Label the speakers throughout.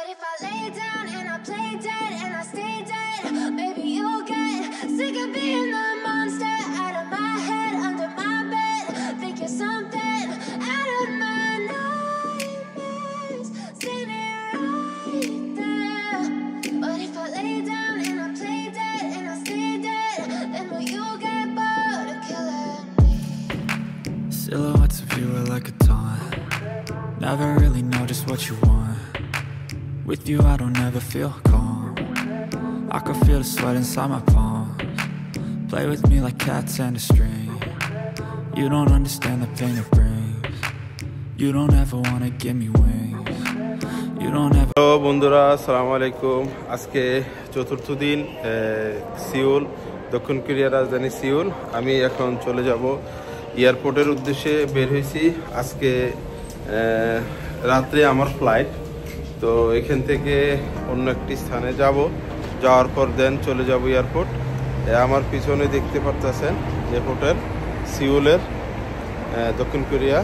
Speaker 1: But if I lay down and I play dead and I stay dead, maybe you'll get sick of being the monster out of my head, under my bed. Think you're something out of my nightmares, standing right there. But if I lay down and I play dead and I stay dead, then will you get bored of killing me?
Speaker 2: Silhouettes of you are like a taunt. Never really know just what you want. With you I don't ever feel calm. I can feel the sweat inside my palms. Play with me like cats and a string. You don't understand the pain it brings. You don't ever wanna give me wings. You don't ever.
Speaker 3: Hello বন্ধুরা, আসসালামু আলাইকুম। আজকে চতুর্থ দিন Seoul, দক্ষিণ কোরিয়ার রাজধানী Seoul. আমি এখন চলে যাব এয়ারপোর্টের উদ্দেশ্যে বের হয়েছি। আজকে রাত্রে আমার ফ্লাইট, তো এখান থেকে অন্য একটি স্থানে যাব। যাওয়ার পর দেন চলে যাব এয়ারপোর্ট। আমার পিছনে দেখতে পাচ্ছেন যে হোটেল সিউলের, দক্ষিণ কোরিয়া।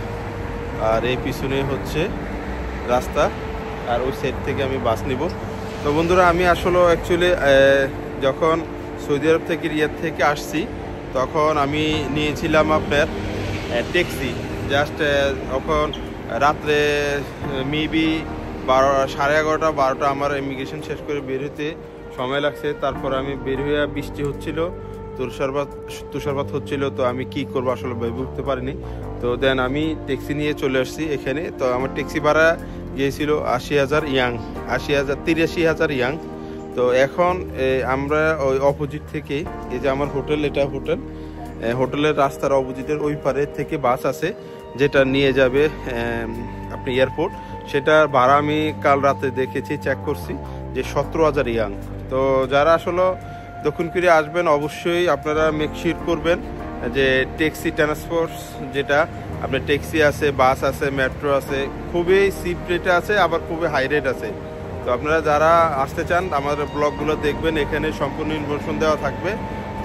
Speaker 3: আর এই পিছনে হচ্ছে রাস্তা, আর ওই সাইড থেকে আমি বাস নিব। তো বন্ধুরা, আমি আসলে অ্যাকচুয়ালি যখন সৌদি আরব থেকে রিয়াদ থেকে আসছি, তখন আমি নিয়েছিলাম আপনার ট্যাক্সি। জাস্ট তখন রাত্রে মেবি 11:30-12টা আমার ইমিগ্রেশন শেষ করে বের হতে সময় লাগছে। তারপর আমি বের হয়ে, বৃষ্টি হচ্ছিল, তুষারপাত হচ্ছিল, তো আমি কি করবো আসলে ভেবে উঠতে পারিনি। তো দেন আমি ট্যাক্সি নিয়ে চলে আসছি এখানে। তো আমার ট্যাক্সি ভাড়া গিয়েছিল 80,000 ইয়াং, 83,000 ইয়াং। তো এখন আমরা ওই অপোজিট থেকে, এই যে আমার হোটেল, এটা হোটেলের রাস্তার অপোজিটের ওই পারে থেকে বাস আছে যেটা নিয়ে যাবে আপনি এয়ারপোর্ট। সেটার ভাড়া আমি কাল রাতে দেখেছি, চেক করছি যে 17,000 ইয়াং। তো যারা আসলে দক্ষিণ কোরিয়া আসবেন, অবশ্যই আপনারা মেকশিওর করবেন যে ট্যাক্সি ট্রান্সপোর্ট, যেটা আপনার ট্যাক্সি আছে, বাস আছে, মেট্রো আছে, খুবই চিপ রেটে আছে, আবার খুবই হাই রেট আছে। তো আপনারা যারা আসতে চান আমাদের ব্লগগুলো দেখবেন, এখানে সম্পূর্ণ ইনফরমেশন দেওয়া থাকবে।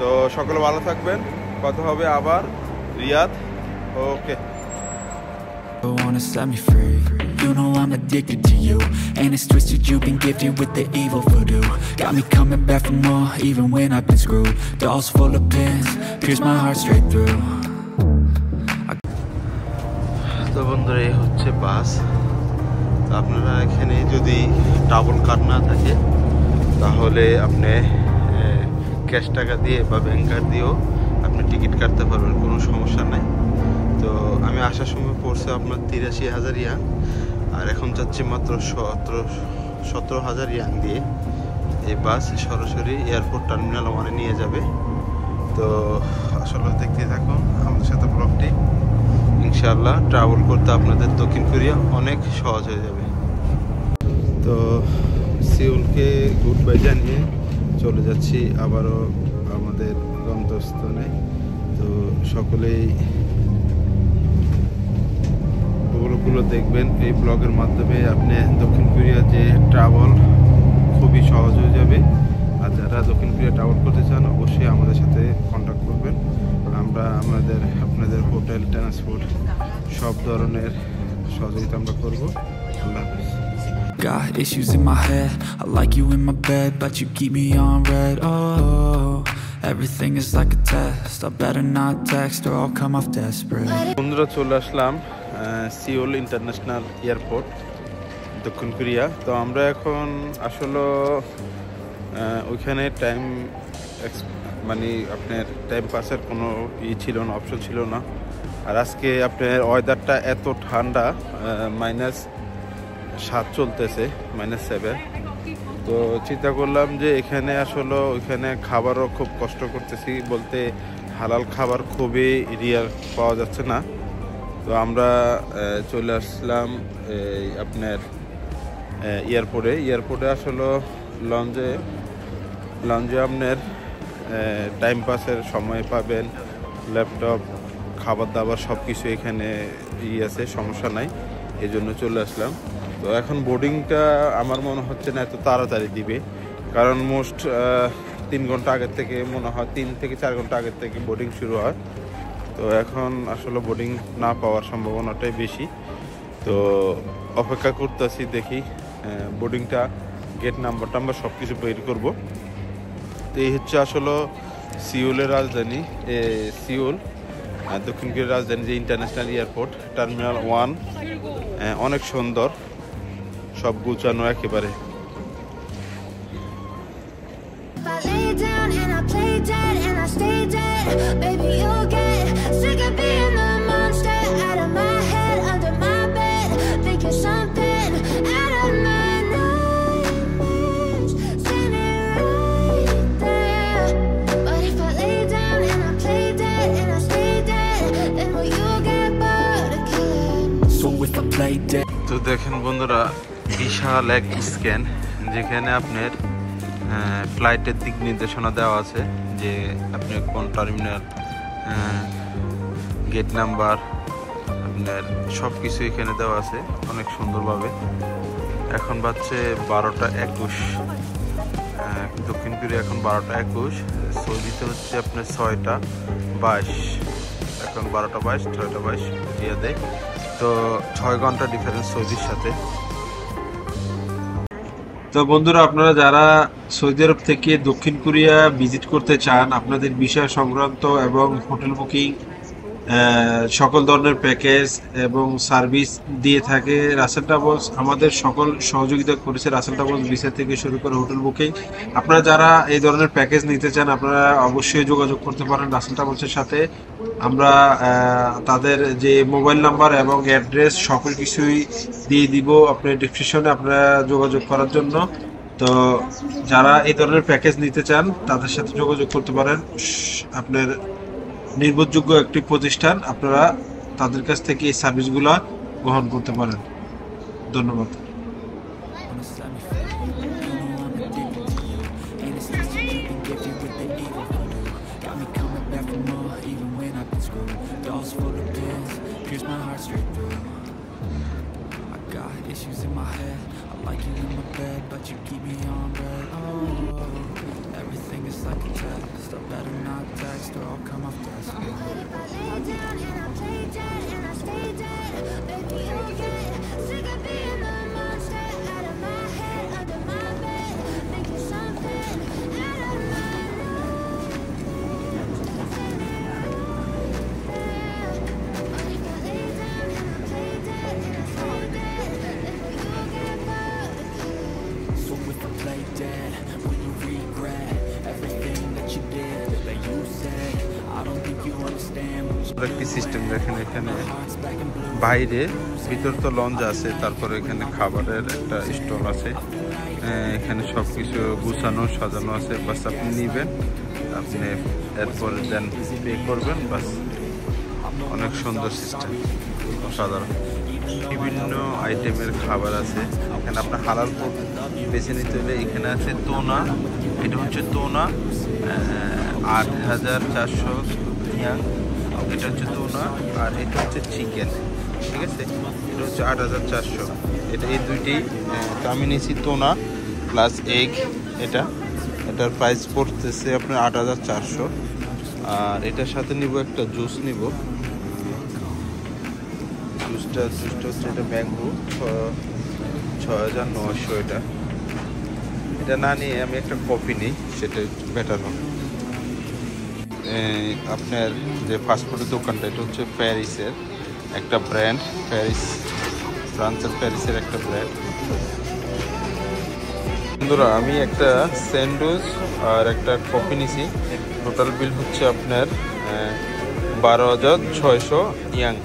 Speaker 3: তো সকলে ভালো থাকবেন, কথা হবে আবার রিয়াদ। ওকে।
Speaker 2: Wanna set me free. You know I'm addicted to you, and it's twisted, you've been gifted with the evil voodoo. Got me coming back for more, even when I've been screwed. Dolls full of pins, pierce my heart straight through.
Speaker 3: তো বন্ধুরা, এই হচ্ছে বাস। তো আপনারা এখানে যদি travel card না থাকে, তাহলে আপনি ক্যাশ টাকা দিয়ে বা ব্যাংক কার্ড দিয়েও আপনি টিকিট কাটতে পারবেন, কোনো সমস্যা নাই। তো আমি আসার সময় পড়ছে আপনার 83,000 ইয়াং, আর এখন যাচ্ছে মাত্র 17,000 ইয়াং দিয়ে। এই বাস সরাসরি এয়ারপোর্ট টার্মিনাল 1-এ নিয়ে যাবে। তো আসলে দেখতে থাকুন আমাদের সাথে ব্লগটি। ইনশাআল্লাহ ট্রাভেল করতে আপনাদের দক্ষিণ কোরিয়া অনেক সহজ হয়ে যাবে। তো সিউলকে গুড বাই জানিয়ে চলে যাচ্ছি আবারও আমাদের গন্তব্যস্থানে। তো সকলেই ওগুলো দেখবেন এই ব্লগের মাধ্যমে। আপনি দক্ষিণ কোরিয়া যে ট্রাভেল খুবই সহজ হয়ে যাবে। আর যারা দক্ষিণ কোরিয়া ট্রাভেল করতে চান, অবশ্যই আমাদের সাথে কন্ট্যাক্ট করবেন। আমরা আপনাদের হোটেল, ট্রান্সপোর্ট সব ধরনের সহযোগিতা আমরা করবো। আল্লাহ হাফেজ।
Speaker 2: Got issues in my head, I like you in my bed, but you keep me on red. Oh, everything is like a test, I better not text or I'll come off desperate.
Speaker 3: বন্ধুরা, চলে আসলাম Seoul international airport, দক্ষিণ Korea. তো আমরা এখন আসলে ওইখানে মানে আপনার টাইম পাসের কোনো ছিল না, অপশন ছিল না। আর আজকে আপনার ওয়েদারটা এত ঠান্ডা, -7 চলতেছে, -7। তো চিন্তা করলাম যে এখানে আসলে ওইখানে খাবারও খুব কষ্ট করতেছি, বলতে হালাল খাবার খুবই রিয়ার পাওয়া যাচ্ছে না। তো আমরা চলে আসলাম আপনার এয়ারপোর্টে আসলে লঞ্চে আপনার টাইম পাসের সময় পাবেন, ল্যাপটপ, খাবার দাবার সব কিছু এখানে আছে, সমস্যা নাই। এই জন্য চলে আসলাম। তো এখন বোর্ডিংটা আমার মনে হচ্ছে না এত তাড়াতাড়ি দিবে, কারণ মোস্ট 3 ঘন্টা আগের থেকে, মনে হয় 3 থেকে 4 ঘন্টা আগের থেকে বোর্ডিং শুরু হয়। তো এখন আসলে বোর্ডিং না পাওয়ার সম্ভাবনাটাই বেশি। তো অপেক্ষা করতেছি, দেখি বোর্ডিংটা, গেট নাম্বারটা আমরা সব কিছু বের করবো। তো এই হচ্ছে আসলে সিউলের রাজধানী, সিউল দক্ষিণ কোরিয়ার রাজধানী যে ইন্টারন্যাশনাল এয়ারপোর্ট, টার্মিনাল 1 অনেক সুন্দর, সব গুছানো একেবারে।
Speaker 1: If I lay down and I play dead and I stay dead, baby, you'll get sick of being the monster out of my head, under my bed, thinking something out of my nightmares, standing right there. But if I lay down and I play dead and I stay dead, then will you get bored of killing?
Speaker 2: So if I play dead.
Speaker 3: তো দেখেন বন্ধুরা, বিশাল এক scan, যেখানে আপনার ফ্লাইটের দিক নির্দেশনা দেওয়া আছে, যে আপনি কোন টার্মিনাল, গেট নাম্বার, আপনার সব কিছু এখানে দেওয়া আছে অনেক সুন্দরভাবে। এখন বাজছে 12:21, দক্ষিণ কোরিয়া এখন 12:21, সৌদিতে হচ্ছে আপনার 6:22, এখন 12:22, 6:22 দিয়ে দেয়। তো 6 ঘন্টা ডিফারেন্স সৌদির সাথে। তো বন্ধুরা, আপনারা যারা সৌদি আরব থেকে দক্ষিণ কোরিয়া ভিজিট করতে চান, আপনাদের ভিসা সংক্রান্ত এবং হোটেল বুকিং, সকল ধরনের প্যাকেজ এবং সার্ভিস দিয়ে থাকে রাসেল ট্রাভেলস। আমাদের সকল সহযোগিতা করেছে রাসেল ট্রাভেলস, ভিসা থেকে শুরু করে হোটেল বুকিং। আপনারা যারা এই ধরনের প্যাকেজ নিতে চান, আপনারা অবশ্যই যোগাযোগ করতে পারেন রাসেল ট্রাভেলসের সাথে। আমরা তাদের যে মোবাইল নাম্বার এবং অ্যাড্রেস সকল কিছুই দিয়ে দিব আপনার ডিসক্রিপশনে, আপনারা যোগাযোগ করার জন্য। তো যারা এই ধরনের প্যাকেজ নিতে চান, তাদের সাথে যোগাযোগ করতে পারেন। আপনার নির্ভরযোগ্য একটি প্রতিষ্ঠান, আপনারা তাদের কাছ থেকে এই সার্ভিসগুলো গ্রহণ করতে পারেন। ধন্যবাদ।
Speaker 2: Issues in my head, I like you in my bed, but you keep me on red. Oh, everything is like a test. I better not text or I'll come off desperate.
Speaker 1: If I lay down and I play dead and I stay dead, baby, you'll get sick of being the monster out of my head, under my bed, thinking something out of my nightmares, standing right there. But if I lay down and I play dead and I stay dead, then will you get bored of killing?
Speaker 2: So if I play dead, will you regret everything that you did, that you said? I don't think you understand.
Speaker 3: একটি system দেখেন, এখানে বাইরে, ভিতর তো launch আছে, তারপরে এখানে খাবারের একটা স্টল আছে, এখানে সব কিছু গুছানো সাজানো আছে। বাস আপনি নিবেন, আপনি এরপরে দেন পে করবেন, বাস। অনেক সুন্দর সিস্টেম, সাধারণ বিভিন্ন আইটেমের খাবার আছে। এখানে আপনার হালাল ফুড বেছে নিতে হলে এখানে আছে তোনা, এটা হচ্ছে তোনা 8,400 ইয়াং, এটা হচ্ছে তোনা, আর এটা হচ্ছে চিকেন, ঠিক আছে, এটা হচ্ছে 8,400। এটা এই দুইটি, তো আমি নিয়েছি তোনা প্লাস এগ, এটার প্রাইস পড়তেছে আপনার 8,400। আর এটার সাথে নিব একটা জুস নিব, জুসটা হচ্ছে এটা ম্যাঙ্গো, 6,900। এটা না নিয়ে আমি একটা কফি নিই, সেটা বেটার হবে। আপনার যে ফাস্টফুডের দোকানটা, এটা হচ্ছে প্যারিসের একটা ব্র্যান্ড, ফ্রান্সের প্যারিসের একটা ব্র্যান্ড। বন্ধুরা, আমি একটা স্যান্ডউইচ আর একটা কফি নিছি, টোটাল বিল হচ্ছে আপনার 12,600 ইয়াং।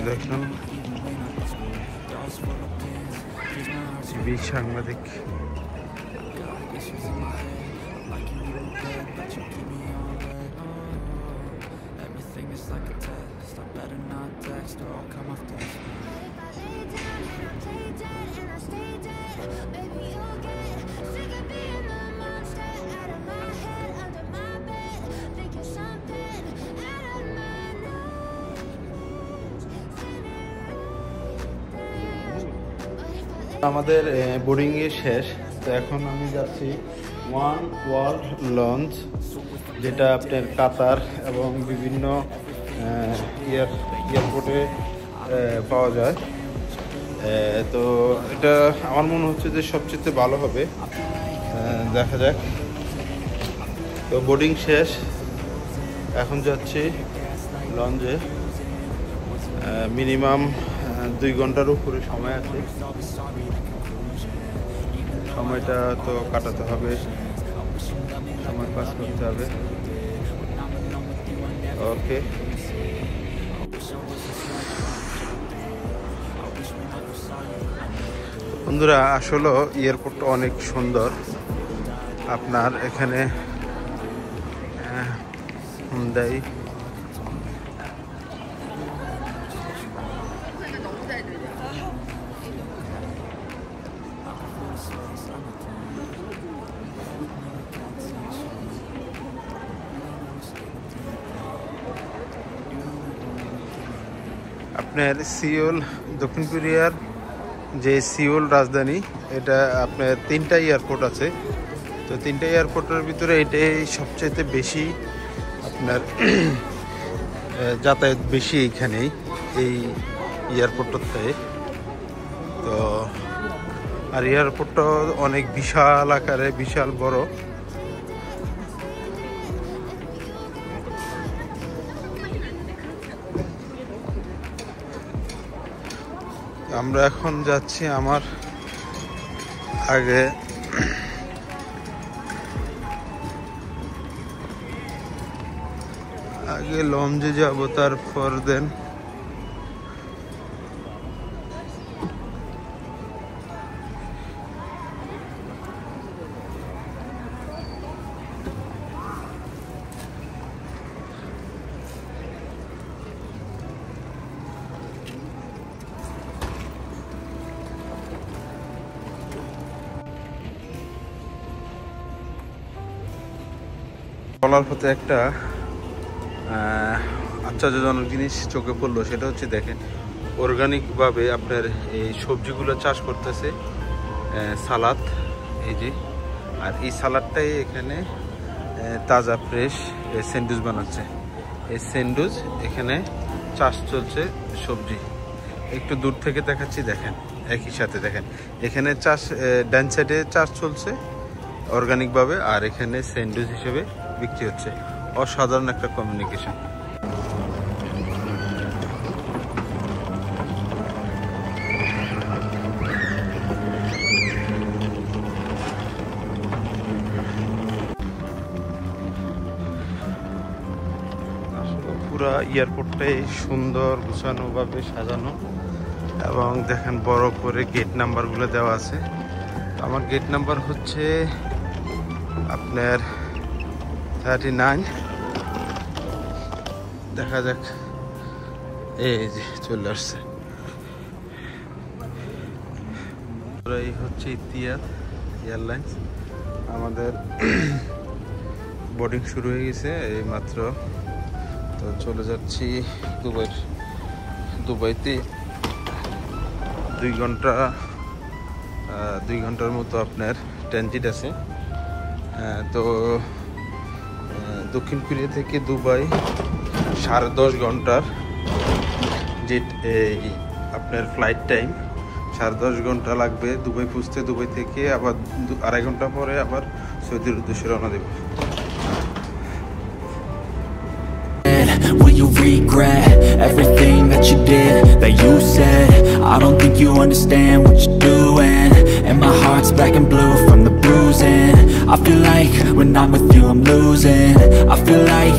Speaker 3: দেখুন বীর সাংবাদিক। আমাদের বোর্ডিং এ শেষ, তো এখন আমি যাচ্ছি ওয়ান ওয়ার্ল্ড লঞ্চ, যেটা আপনার কাতার এবং বিভিন্ন এয়ারপোর্টে পাওয়া যায়। তো এটা আমার মনে হচ্ছে যে সবচেয়ে ভালো হবে, দেখা যাক। তো বোর্ডিং শেষ, এখন যাচ্ছি লঞ্চে। মিনিমাম 2 ঘন্টার উপরে সময় আছে, সময়টা তো কাটাতে হবে, সময় পাস করতে হবে। ওকে, বন্ধুরা আসলে এয়ারপোর্টটা অনেক সুন্দর। আপনার এখানে হুন্ডাই আপনার সিওল, দক্ষিণ কোরিয়ার যে সিওল রাজধানী, এটা আপনার 3টা এয়ারপোর্ট আছে। তো 3টা এয়ারপোর্টের ভিতরে এটাই সবচেয়ে বেশি আপনার যাতায়াত বেশি এইখানেই, এই এয়ারপোর্টটাতে। তো আর এয়ারপোর্টটা অনেক বিশাল আকারে, বিশাল বড়। আমরা এখন যাচ্ছি আমার আগে লঞ্চে যাব, তারপর দেন চলার পথে একটা আশ্চর্যজনক জিনিস চোখে পড়লো। সেটা হচ্ছে দেখেন, অর্গানিকভাবে আপনার এই সবজিগুলো চাষ করতেছে, সালাদ, এই যে। আর এই সালাদটাই এখানে তাজা ফ্রেশ স্যান্ডউইচ বানাচ্ছে। এই স্যান্ডউইচ এখানে চাষ চলছে, সবজি। একটু দূর থেকে দেখাচ্ছি, দেখেন একই সাথে দেখেন এখানে চাষ, ডান সাইডে চাষ চলছে অর্গানিকভাবে, আর এখানে স্যান্ডউইচ হিসেবে বিক্রি হচ্ছে। অসাধারণ একটা কমিউনিকেশন। পুরা এয়ারপোর্টটাই সুন্দর গুছানোভাবে সাজানো, এবং দেখেন বড় করে গেট নাম্বারগুলো দেওয়া আছে। আমার গেট নাম্বার হচ্ছে আপনার 39। দেখা যাক, এই যে চলে আসছে। এই হচ্ছে ইতিহাদ এয়ারলাইন্স। আমাদের বোর্ডিং শুরু হয়ে গেছে এই মাত্র। তো চলে যাচ্ছি দুবাইতে 2 ঘন্টার মতো আপনার ট্রানজিট আছে। তো দক্ষিণ কোরিয়া থেকে দুবাই 10.5 ঘন্টার যে আপনার ফ্লাইট টাইম, 10.5 ঘন্টা লাগবে দুবাই পৌঁছতে। দুবাই থেকে আবার 2.5 ঘন্টা পরে আবার সৌদির উদ্দেশ্যে রওনা দেব।
Speaker 2: Will you regret everything that you did, that you said? I don't think you understand what you're doing, and my heart's black and blue from the bruising. I feel like when I'm with you I'm losing. I feel like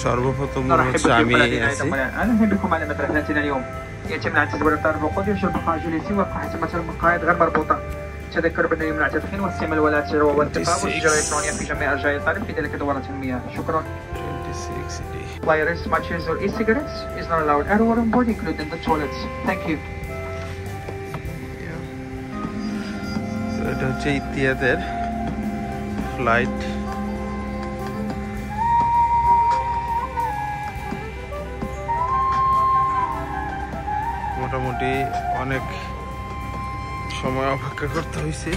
Speaker 3: সর্বপ্রথম হচ্ছে আমি আছি।
Speaker 4: اهلا بكم على رحلتنا اليوم. يتم الاعتذار بالطائرة الوقود يرجى البقاء جلوسي وفق حسب المقاعد غير مربوطة. تذكر بأنه يمنع التدخين واستعمال ولا التجربة والانتقاب والتجارة الإلكترونية في جميع أرجاء الطالب في ذلك دورة المياه. شكرا. Flyers, matches or e-cigarettes is not allowed anywhere on board, including the toilets. Thank you.
Speaker 3: তো এটা হচ্ছে ইতিহাদের flight. মোটামুটি অনেক সময় অপেক্ষা করতে হয়েছে।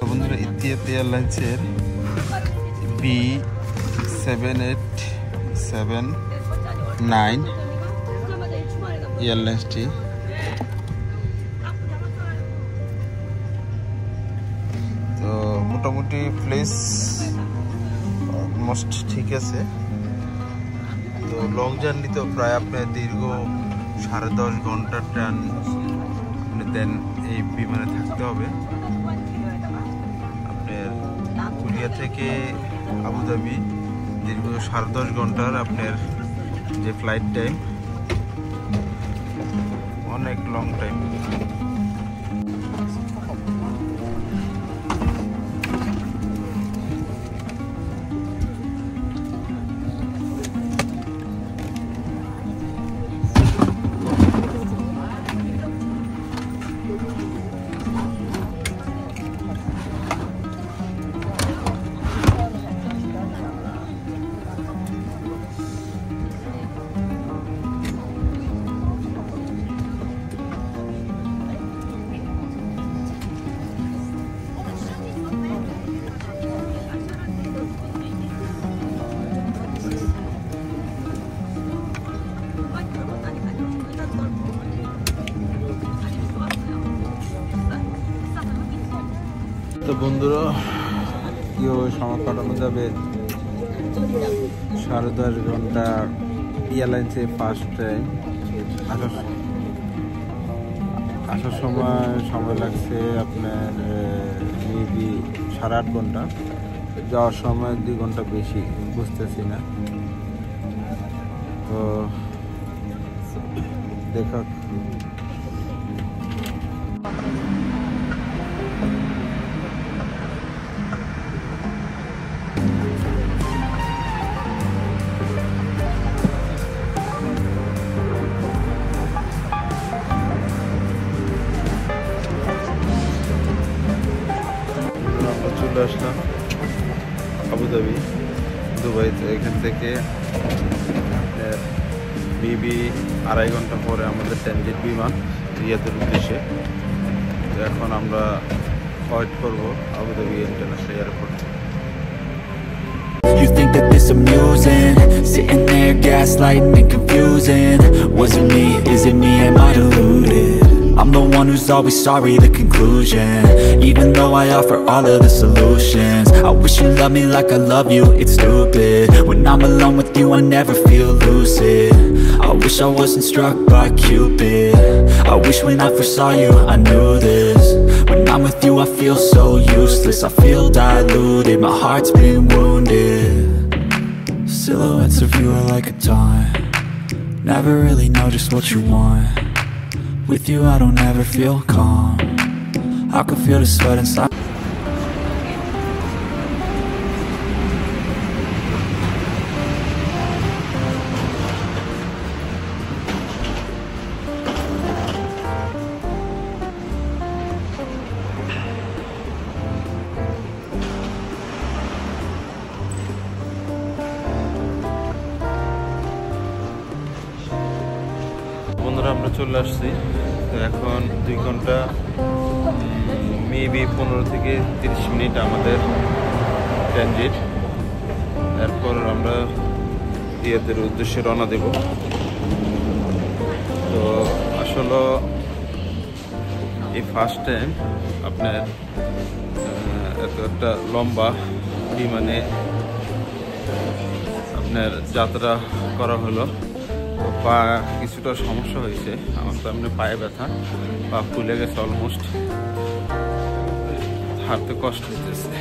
Speaker 3: বন্ধুরা, ইতিহাদ এয়ারলাইন্সের B7879 এয়ারলাইন্সটি তো মোটামুটি প্লেস অলমোস্ট ঠিক আছে। তো লং জার্নি তো প্রায় আপনার দীর্ঘ 10.5 ঘন্টার ট্রেন দেন এই বিমানে থাকতে হবে। আপনার কোরিয়া থেকে আবুধাবি দীর্ঘ 10.5 ঘন্টার আপনার যে ফ্লাইট টাইম, অনেক লং টাইম। তো বন্ধুরা, কীভাবে সময় কাটানো যাবে 10.5 ঘন্টা এয়ারলাইন্সে ফার্স্ট টাইম আসার সময় লাগছে আপনার মেবি 8.5 ঘন্টা, যাওয়ার সময় 2 ঘন্টা বেশি, বুঝতেছি না। তো দেখা চলে আসলাম আবুধাবি দুবাইতে। এখান থেকে মেবি 2.5 ঘন্টা পরে আমাদের ট্রানজিট বিমান রিয়াদের উদ্দেশ্যে। এখন আমরা ওয়েট করব আবুধাবি ইন্টারন্যাশনাল এয়ারপোর্টে।
Speaker 2: You think that this amusing? Sitting there gaslighting and confusing. Was it me? Is it me? Am I deluded? I'm the one who's always sorry, the conclusion. Even though I offer all of the solutions, I wish you loved me like I love you, it's stupid. When I'm alone with you I never feel lucid. I wish I wasn't struck by Cupid. I wish when I first saw you I knew this. When I'm I'm with you, I feel so useless. I feel diluted, my heart's been wounded. Silhouettes of you are like a taunt. Never really know just what you want. With you I don't ever feel calm. I can feel the sweat inside.
Speaker 3: বন্ধুরা আমরা চলে আসছি এখন 2 ঘন্টা maybe 15 থেকে 30 minute আমাদের transit এরপর আমরা রিয়াদের উদ্দেশ্যে রওনা দেব তো আসলে এই ফার্স্ট টাইম আপনার এত একটা লম্বা বিমানে আপনার যাত্রা করা হলো পা কিছুটা সমস্যা হয়েছে আমার তো এমনি পায়ে ব্যথা পা ফুলে গেছে অলমোস্ট হাঁটতে কষ্ট হইতেছে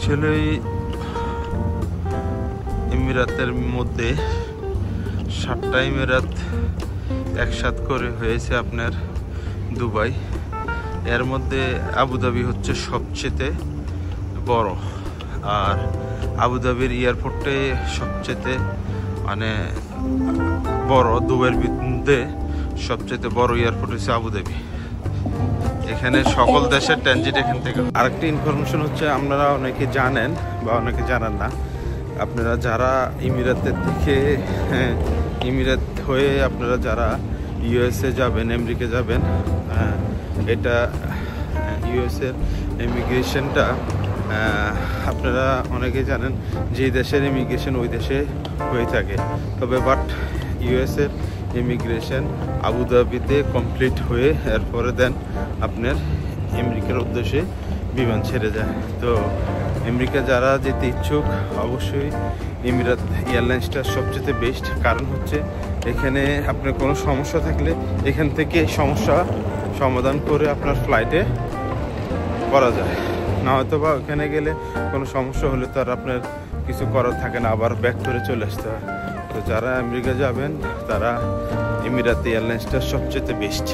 Speaker 3: অ্যাকচুয়ালি এমিরাতের মধ্যে 7টা এমিরাত একসাথে করে হয়েছে আপনার দুবাই এর মধ্যে আবুধাবি হচ্ছে সবচেয়ে বড় আর আবুধাবির এয়ারপোর্টে সবচেয়ে মানে বড় দুবাইয়ের মধ্যে সবচেয়ে বড় এয়ারপোর্ট হচ্ছে আবুধাবি এখানে সকল দেশের ট্রানজিট এখান থেকে আরেকটা ইনফরমেশন হচ্ছে আপনারা অনেকে জানেন বা অনেকে জানেন না আপনারা যারা এমিরাতের দিকে এমিরাত হয়ে আপনারা যারা ইউএসএ যাবেন আমেরিকা যাবেন এটা ইউএসএর ইমিগ্রেশনটা আপনারা অনেকে জানেন যে দেশের ইমিগ্রেশন ওই দেশে হয়ে থাকে তবে বাট ইউএসএর ইমিগ্রেশন আবুধাবিতে কমপ্লিট হয়ে এরপরে দেন আপনার আমেরিকার উদ্দেশ্যে বিমান ছেড়ে যায় তো আমেরিকা যারা যেতে ইচ্ছুক অবশ্যই এমিরাত এয়ারলাইন্সটা সবচেয়ে বেস্ট কারণ হচ্ছে এখানে আপনার কোনো সমস্যা থাকলে এখান থেকে সমস্যা সমাধান করে আপনার ফ্লাইটে করা যায় না হয়তো বা ওখানে গেলে কোনো সমস্যা হলে তো আর আপনার কিছু করার থাকে না আবার ব্যাক করে চলে আসতে হয় তো যারা আমেরিকা যাবেন তারা এমিরাত এয়ারলাইন্সটা সবচেয়ে বেস্ট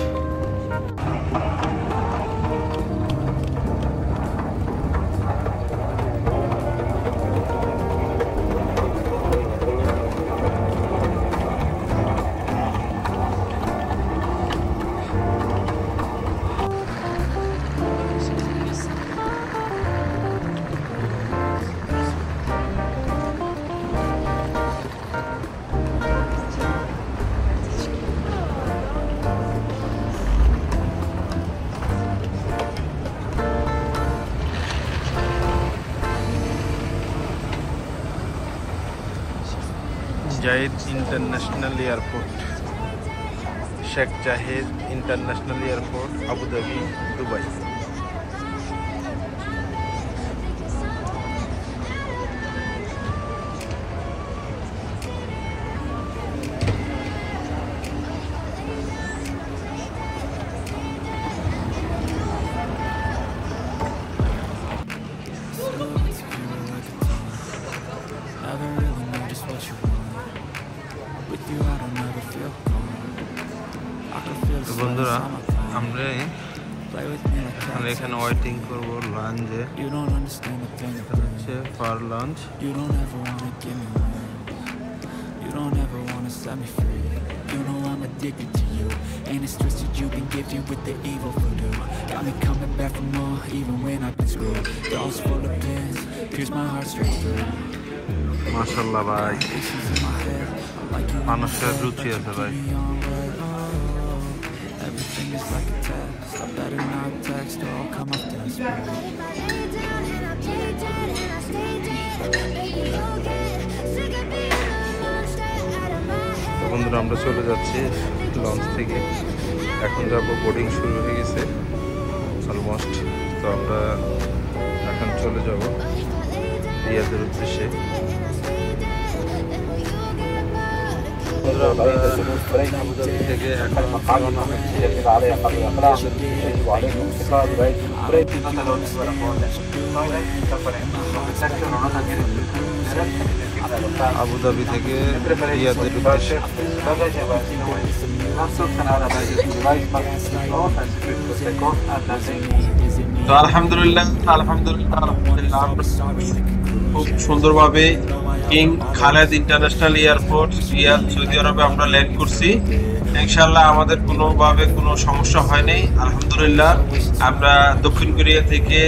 Speaker 3: জায়েদ ইন্টারন্যাশনাল এয়ারপোর্ট শেখ জায়েদ ইন্টারন্যাশনাল এয়ারপোর্ট আবুধাবি দুবাই বন্ধুরা আমরা এখানে ওয়েটিং করবো লাঞ্চে হচ্ছে for lunch
Speaker 2: You don't ever wanna set me free. You know I'm addicted to you, and it's twisted you've been gifted with the evil voodoo. Got me coming back for more, even when I've been screwed. Dolls full of pins, pierce my heart straight through.
Speaker 3: মাশাআল্লাহ ভাই মানুষের রুচি আছে ভাই
Speaker 2: Everything is like a test. I better not text or I'll come up desperate.
Speaker 1: play dead and I stay dead. Baby, you'll get sick of being the monster out of my head.
Speaker 3: বন্ধুরা আমরা চলে যাচ্ছি launch থেকে, এখন যাব boarding শুরু হয়ে গেছে অলমোস্ট। তো আমরা এখন চলে যাব রিয়াদের উদ্দেশ্যে। থেকে এখন আবুধাবি থেকে রিয়াদের উদ্দেশ্যে। তো আলহামদুলিল্লাহ খুব সুন্দরভাবে king Khaled international airport Riyad Saudi আরবে আমরা ল্যান্ড করছি। ইনশাআল্লাহ আমাদের কোনোভাবে কোনো সমস্যা হয়নি আলহামদুলিল্লাহ। আমরা দক্ষিণ কোরিয়া থেকে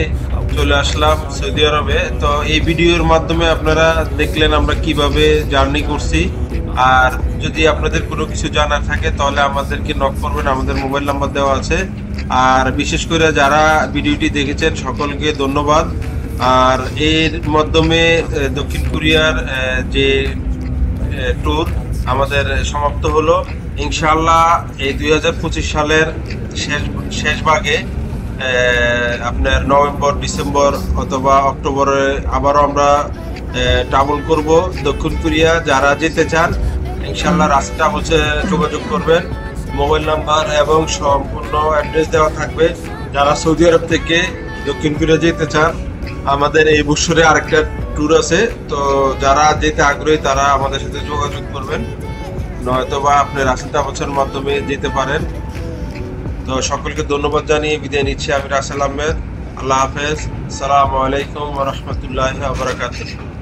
Speaker 3: চলে আসলাম সৌদি আরবে। তো এই ভিডিওর মাধ্যমে আপনারা দেখলেন আমরা কিভাবে জার্নি করছি। আর যদি আপনাদের কোনো কিছু জানার থাকে তাহলে আমাদেরকে নক করবেন, আমাদের মোবাইল নাম্বার দেওয়া আছে। আর বিশেষ করে যারা ভিডিওটি দেখেছেন সকলকে ধন্যবাদ। আর এর মাধ্যমে দক্ষিণ কোরিয়ার যে ট্যুর আমাদের সমাপ্ত হলো। ইনশাআল্লাহ এই 2025 সালের শেষ ভাগে আপনার নভেম্বর, ডিসেম্বর অথবা অক্টোবরে আবারও আমরা ট্রাভেল করব দক্ষিণ কোরিয়া। যারা যেতে চান ইনশাআল্লাহ রাস্তা হচ্ছে যোগাযোগ করবেন, মোবাইল নাম্বার এবং সম্পূর্ণ অ্যাড্রেস দেওয়া থাকবে। যারা সৌদি আরব থেকে দক্ষিণ কোরিয়া যেতে চান আমাদের এই বছরে আরেকটা ট্যুর আছে। তো যারা যেতে আগ্রহী তারা আমাদের সাথে যোগাযোগ করবেন, নয়তোবা আপনি রাসেল আহমেদের মাধ্যমে যেতে পারেন। তো সকলকে ধন্যবাদ জানিয়ে বিদায় নিচ্ছি আমি রাসেল আহমেদ। আল্লাহ হাফেজ। আসসালামু আলাইকুম ওয়া রাহমাতুল্লাহি ওয়া বারাকাতুহু।